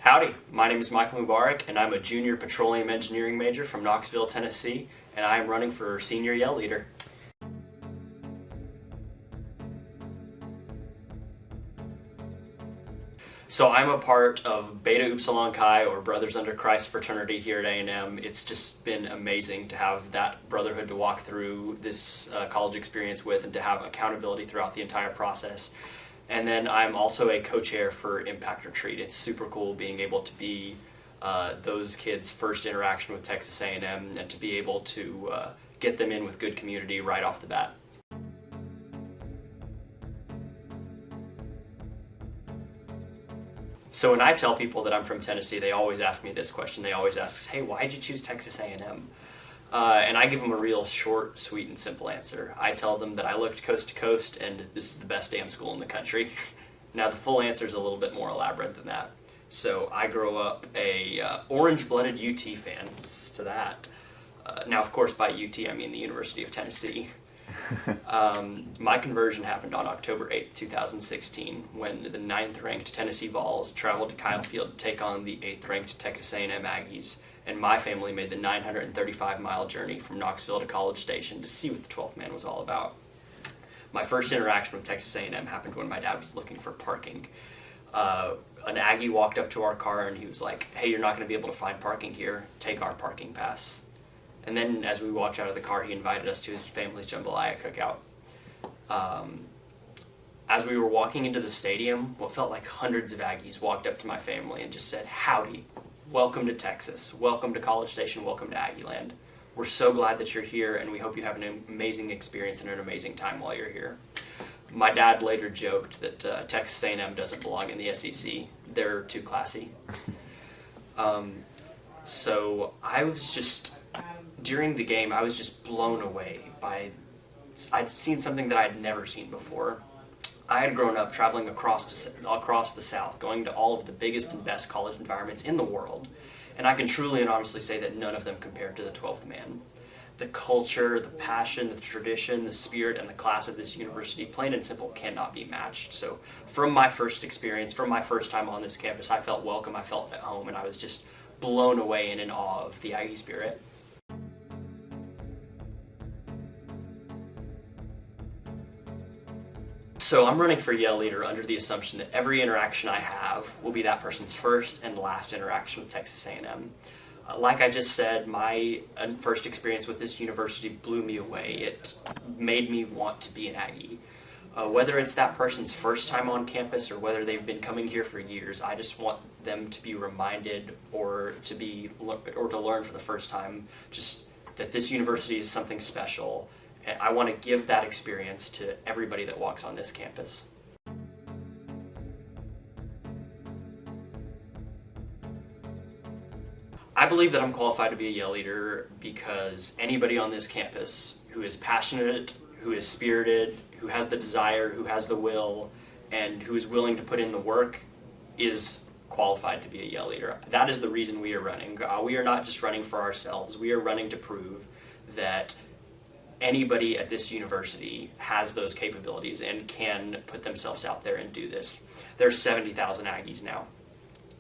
Howdy, my name is Michael Mubarak, and I'm a junior petroleum engineering major from Knoxville, Tennessee, and I am running for senior yell leader. So I'm a part of Beta Upsilon Chi, or Brothers Under Christ fraternity here at A&M. It's just been amazing to have that brotherhood to walk through this college experience with, and to have accountability throughout the entire process. And then I'm also a co-chair for Impact Retreat. It's super cool being able to be those kids' first interaction with Texas A&M, and to be able to get them in with good community right off the bat. So when I tell people that I'm from Tennessee, they always ask me this question. They always ask, hey, why did you choose Texas A&M? And I give them a real short, sweet, and simple answer. I tell them that I looked coast to coast, and this is the best damn school in the country. Now the full answer is a little bit more elaborate than that. So I grew up a orange-blooded UT fan. To that. Now, of course, by UT I mean the University of Tennessee. My conversion happened on October 8th, 2016, when the 9th-ranked Tennessee Vols traveled to Kyle Field to take on the 8th-ranked Texas A&M Aggies, and my family made the 935-mile journey from Knoxville to College Station to see what the 12th man was all about. My first interaction with Texas A&M happened when my dad was looking for parking. An Aggie walked up to our car and he was like, hey, you're not going to be able to find parking here, take our parking pass. And then as we walked out of the car, he invited us to his family's jambalaya cookout. As we were walking into the stadium, what felt like hundreds of Aggies walked up to my family and just said, howdy, welcome to Texas, welcome to College Station, welcome to Aggieland. We're so glad that you're here, and we hope you have an amazing experience and an amazing time while you're here. My dad later joked that Texas A&M doesn't belong in the SEC. They're too classy. So I was just... During the game, I was just blown away by... I'd seen something that I'd never seen before. I had grown up traveling across the South, going to all of the biggest and best college environments in the world, and I can truly and honestly say that none of them compared to the 12th man. The culture, the passion, the tradition, the spirit, and the class of this university, plain and simple, cannot be matched. So from my first experience, from my first time on this campus, I felt welcome, I felt at home, and I was just blown away and in awe of the Aggie spirit. So I'm running for Yell Leader under the assumption that every interaction I have will be that person's first and last interaction with Texas A&M. Like I just said, my first experience with this university blew me away. It made me want to be an Aggie. Whether it's that person's first time on campus or whether they've been coming here for years, I just want them to be reminded or to learn for the first time just that this university is something special. I want to give that experience to everybody that walks on this campus. I believe that I'm qualified to be a Yell Leader because anybody on this campus who is passionate, who is spirited, who has the desire, who has the will, and who is willing to put in the work is qualified to be a Yell Leader. That is the reason we are running. We are not just running for ourselves. We are running to prove that anybody at this university has those capabilities and can put themselves out there and do this. There's 70,000 Aggies now.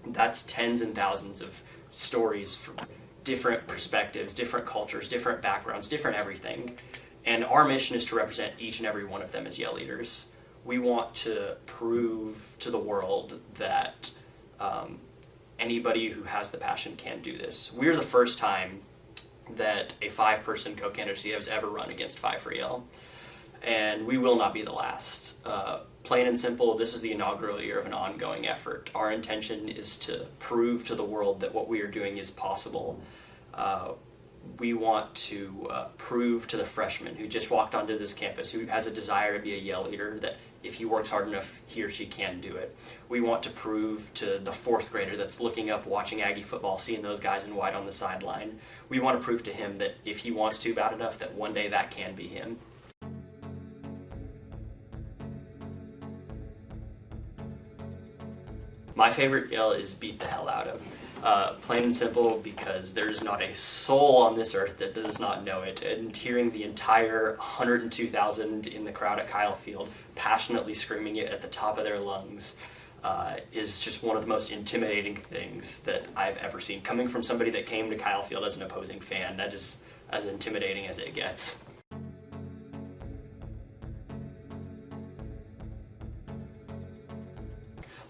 That's tens and thousands of stories from different perspectives, different cultures, different backgrounds, different everything. And our mission is to represent each and every one of them as Yell Leaders. We want to prove to the world that anybody who has the passion can do this. We're the first time that a 5-person co-candidacy has ever run against 5 for Yell, and we will not be the last. Plain and simple, this is the inaugural year of an ongoing effort. Our intention is to prove to the world that what we are doing is possible. We want to prove to the freshman who just walked onto this campus, who has a desire to be a Yell Leader, that if he works hard enough, he or she can do it. We want to prove to the 4th grader that's looking up, watching Aggie football, seeing those guys in white on the sideline. We want to prove to him that if he wants to bad enough, that one day that can be him. My favorite yell is beat the hell out of. Plain and simple, because there's not a soul on this earth that does not know it, and hearing the entire 102,000 in the crowd at Kyle Field passionately screaming it at the top of their lungs is just one of the most intimidating things that I've ever seen. Coming from somebody that came to Kyle Field as an opposing fan, that is as intimidating as it gets.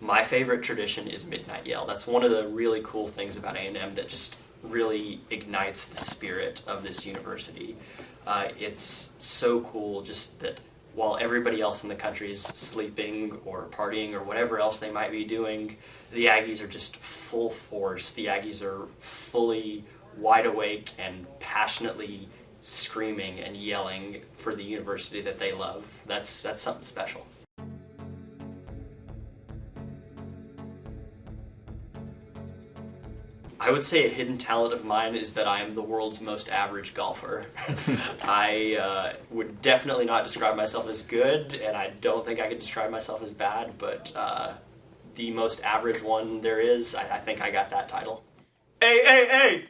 My favorite tradition is Midnight Yell. That's one of the really cool things about A&M that just really ignites the spirit of this university. It's so cool just that while everybody else in the country is sleeping or partying or whatever else they might be doing, the Aggies are just full force. The Aggies are fully wide awake and passionately screaming and yelling for the university that they love. That's something special. I would say a hidden talent of mine is that I am the world's most average golfer. I would definitely not describe myself as good, and I don't think I could describe myself as bad, but the most average one there is, I think I got that title. Hey, hey, hey!